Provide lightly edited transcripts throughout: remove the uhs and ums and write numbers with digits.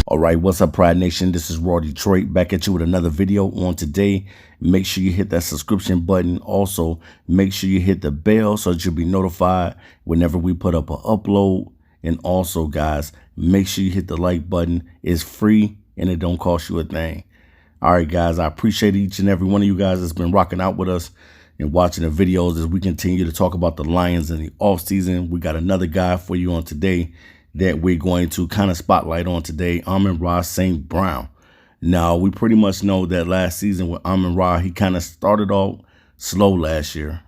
All right, what's up, Pride Nation? This is Raw Detroit back at you with another video on today. Make sure you hit that subscription button. Also, make sure you hit the bell so that you'll be notified whenever we put up an upload. And also, guys, make sure you hit the like button. It's free and it don't cost you a thing. All right, guys, I appreciate each and every one of you guys that's been rocking out with us and watching the videos as we continue to talk about the Lions in the offseason. We got another guy for you on today that we're going to kind of spotlight on today, Amon-RA St. Brown. Now, we pretty much know that last season with Amon-RA, he kind of started off slow last year.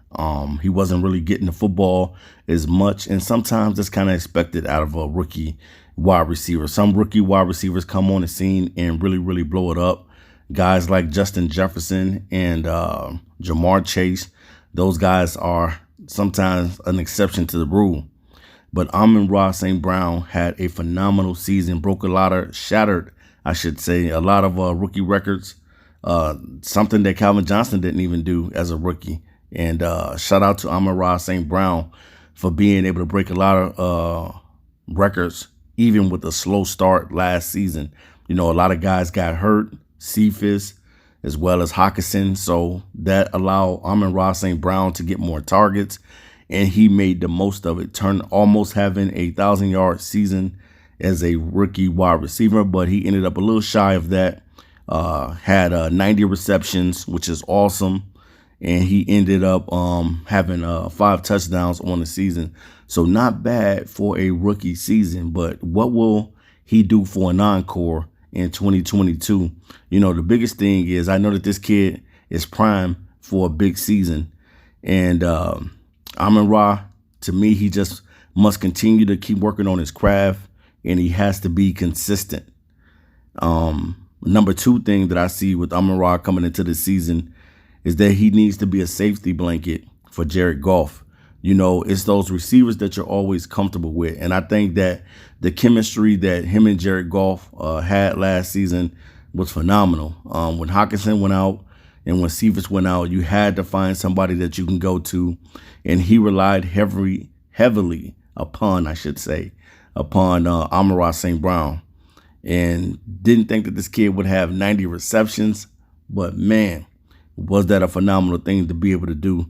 He wasn't really getting the football as much, and sometimes that's kind of expected out of a rookie wide receiver. Some rookie wide receivers come on the scene and really blow it up. Guys like Justin Jefferson and Jamar Chase, those guys are sometimes an exception to the rule. But Amon-RA St. Brown had a phenomenal season, shattered, I should say, a lot of rookie records, something that Calvin Johnson didn't even do as a rookie. And shout out to Amon-RA St. Brown for being able to break a lot of records, even with a slow start last season. You know, a lot of guys got hurt, Cephas, as well as Hockenson. So that allowed Amon-RA St. Brown to get more targets. And he made the most of it, almost having a 1,000-yard season as a rookie wide receiver. But he ended up a little shy of that, had 90 receptions, which is awesome. And he ended up having 5 touchdowns on the season. So not bad for a rookie season. But what will he do for an encore in 2022? You know, the biggest thing is I know that this kid is prime for a big season. And Amon-RA, to me, he just must continue to keep working on his craft, and he has to be consistent. Number 2 thing that I see with Amon-RA coming into the season is that he needs to be a safety blanket for Jared Goff. You know, it's those receivers that you're always comfortable with. And I think that the chemistry that him and Jared Goff had last season was phenomenal. When Hockenson went out, and when Cephas went out, you had to find somebody that you can go to. And he relied heavily upon, Amon-RA St. Brown. And didn't think that this kid would have 90 receptions. But, man, was that a phenomenal thing to be able to do.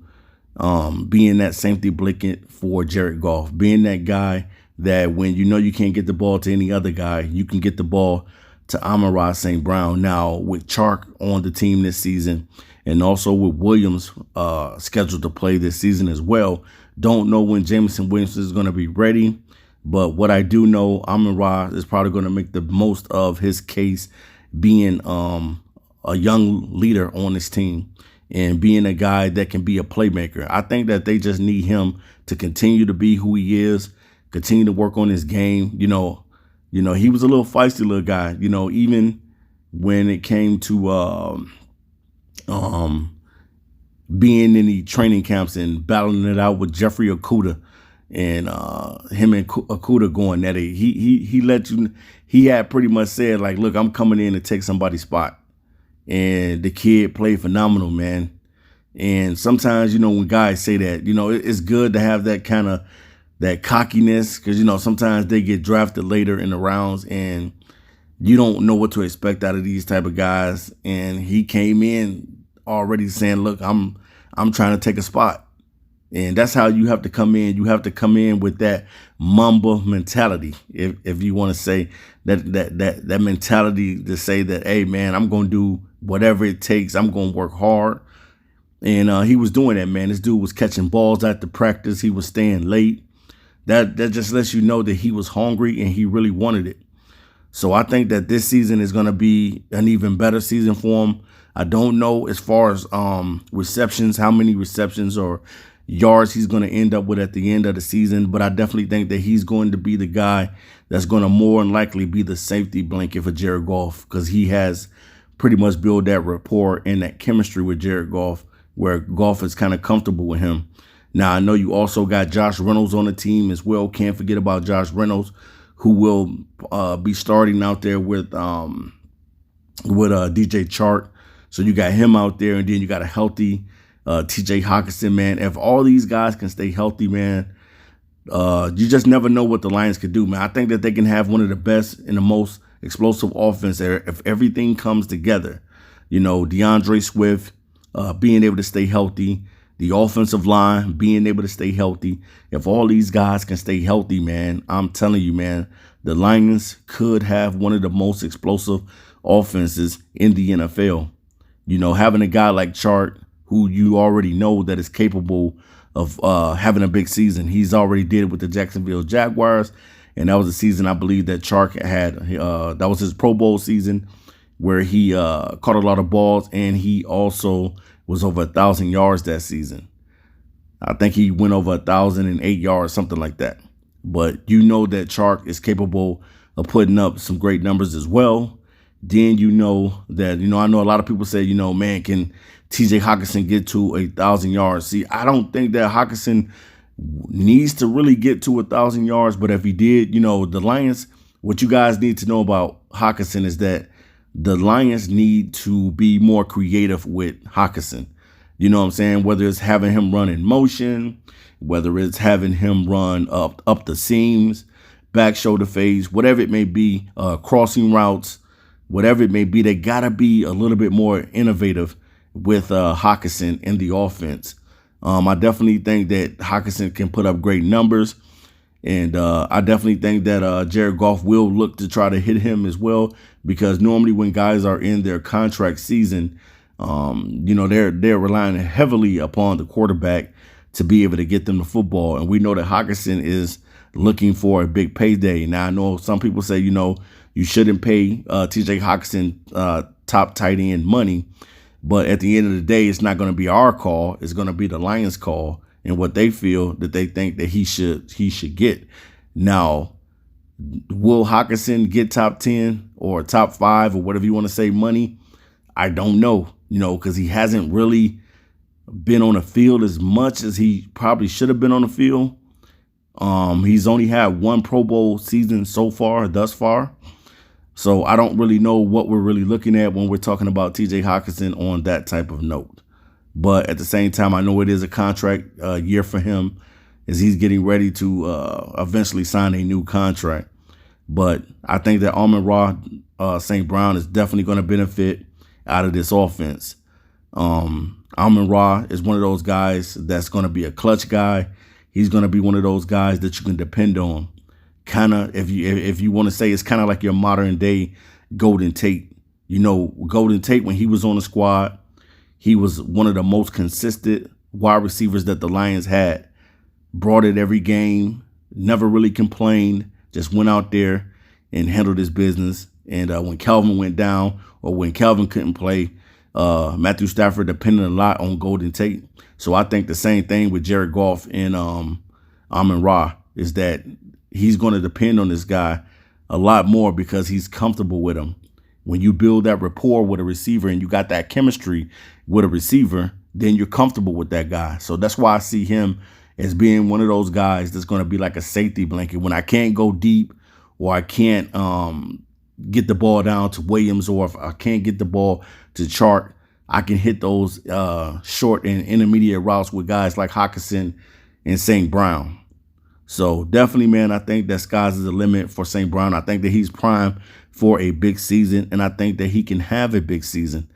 Being that safety blanket for Jared Goff. Being that guy that when you know you can't get the ball to any other guy, you can get the ball to Amon-RA St. Brown. Now, with Chark on the team this season, and also with Williams scheduled to play this season as well, don't know when Jameson Williams is going to be ready. But what I do know, Amon-RA is probably going to make the most of his case being a young leader on this team and being a guy that can be a playmaker. I think that they just need him to continue to be who he is, continue to work on his game. You know, he was a little feisty little guy, you know, even when it came to being in the training camps and battling it out with Jeffrey Okudah and him and Okudah going at it. He had pretty much said, like, look, I'm coming in to take somebody's spot. And the kid played phenomenal, man. And sometimes, you know, when guys say that, you know, it's good to have that kind of that cockiness, because, you know, sometimes they get drafted later in the rounds and you don't know what to expect out of these type of guys. And he came in already saying, look, I'm trying to take a spot. And that's how you have to come in. You have to come in with that Mamba mentality, if you want to say that mentality to say that, hey, man, I'm going to do whatever it takes. I'm going to work hard. And he was doing that, man. This dude was catching balls after practice. He was staying late. That just lets you know that he was hungry and he really wanted it. So I think that this season is going to be an even better season for him. I don't know as far as receptions, how many receptions or yards he's going to end up with at the end of the season. But I definitely think that he's going to be the guy that's going to more than likely be the safety blanket for Jared Goff, because he has pretty much built that rapport and that chemistry with Jared Goff. where Goff is kind of comfortable with him. Now, I know you also got Josh Reynolds on the team as well. Can't forget about Josh Reynolds, who will be starting out there with DJ Chark. So you got him out there, and then you got a healthy TJ Hockenson, man. If all these guys can stay healthy, man, you just never know what the Lions could do, man. I think that they can have one of the best and the most explosive offense there if everything comes together. You know, DeAndre Swift being able to stay healthy, the offensive line being able to stay healthy. If all these guys can stay healthy, man, I'm telling you, man, the Lions could have one of the most explosive offenses in the NFL. You know, having a guy like Chark, who you already know that is capable of having a big season. He's already did it with the Jacksonville Jaguars, and that was the season I believe that Chark had. That was his Pro Bowl season where he caught a lot of balls, and he also was over 1,000 yards that season. I think he went over 1,008 yards, something like that. But you know that Chark is capable of putting up some great numbers as well. Then you know that, I know a lot of people say, man, can TJ Hockenson get to 1,000 yards? See, I don't think that Hockenson needs to really get to 1,000 yards. But if he did, the Lions, what you guys need to know about Hockenson is that the Lions need to be more creative with Hockenson. You know what I'm saying? Whether it's having him run in motion, whether it's having him run up the seams, back shoulder fades, whatever it may be, crossing routes, whatever it may be, they got to be a little bit more innovative with Hockenson in the offense. I definitely think that Hockenson can put up great numbers. And I definitely think that Jared Goff will look to try to hit him as well, because normally when guys are in their contract season, they're relying heavily upon the quarterback to be able to get them the football. And we know that Hockenson is looking for a big payday. Now, I know some people say, you shouldn't pay TJ Hockenson top tight end money. But at the end of the day, it's not going to be our call. It's going to be the Lions' call and what they feel that they think that he should get. Now, will Hockenson get top 10 or top 5 or whatever you want to say money? I don't know, because he hasn't really been on the field as much as he probably should have been on the field. He's only had one Pro Bowl season thus far. So I don't really know what we're really looking at when we're talking about TJ Hockenson on that type of note. But at the same time, I know it is a contract year for him as he's getting ready to eventually sign a new contract. But I think that Amon-RA St. Brown is definitely going to benefit out of this offense. Amon-RA is one of those guys that's going to be a clutch guy. He's going to be one of those guys that you can depend on. Kind of, if you want to say, it's kind of like your modern day Golden Tate. Golden Tate, when he was on the squad, he was one of the most consistent wide receivers that the Lions had. Brought it every game, never really complained, just went out there and handled his business. And when Calvin went down or when Calvin couldn't play, Matthew Stafford depended a lot on Golden Tate. So I think the same thing with Jared Goff and Amon-RA is that he's going to depend on this guy a lot more because he's comfortable with him. When you build that rapport with a receiver and you got that chemistry with a receiver, then you're comfortable with that guy. So that's why I see him as being one of those guys that's going to be like a safety blanket. When I can't go deep or I can't get the ball down to Williams, or if I can't get the ball to Chark, I can hit those short and intermediate routes with guys like Hockenson and St. Brown. So definitely, man, I think that sky's the limit for St. Brown. I think that he's primed for a big season, and I think that he can have a big season.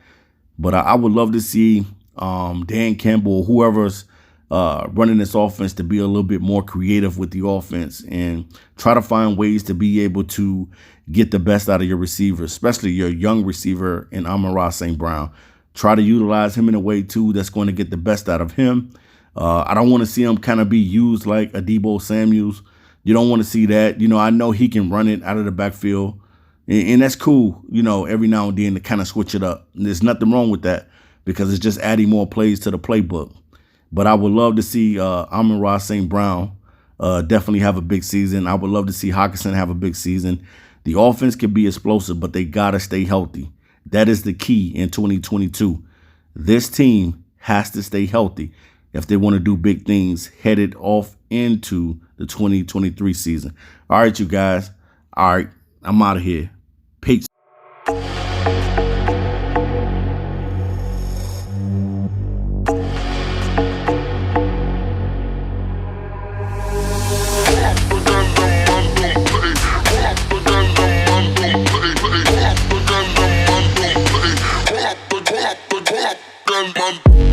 But I would love to see Dan Campbell, whoever's running this offense, to be a little bit more creative with the offense and try to find ways to be able to get the best out of your receivers, especially your young receiver in Amon-RA St. Brown. Try to utilize him in a way, too, that's going to get the best out of him. I don't want to see him kind of be used like a Deebo Samuels. You don't want to see that. I know he can run it out of the backfield, and that's cool, every now and then to kind of switch it up. And there's nothing wrong with that because it's just adding more plays to the playbook. But I would love to see Amon-RA St. Brown definitely have a big season. I would love to see Hockenson have a big season. The offense can be explosive, but they got to stay healthy. That is the key in 2022. This team has to stay healthy if they want to do big things headed off into the 2023 season. All right, you guys. All right, I'm out of here. Peace. Man.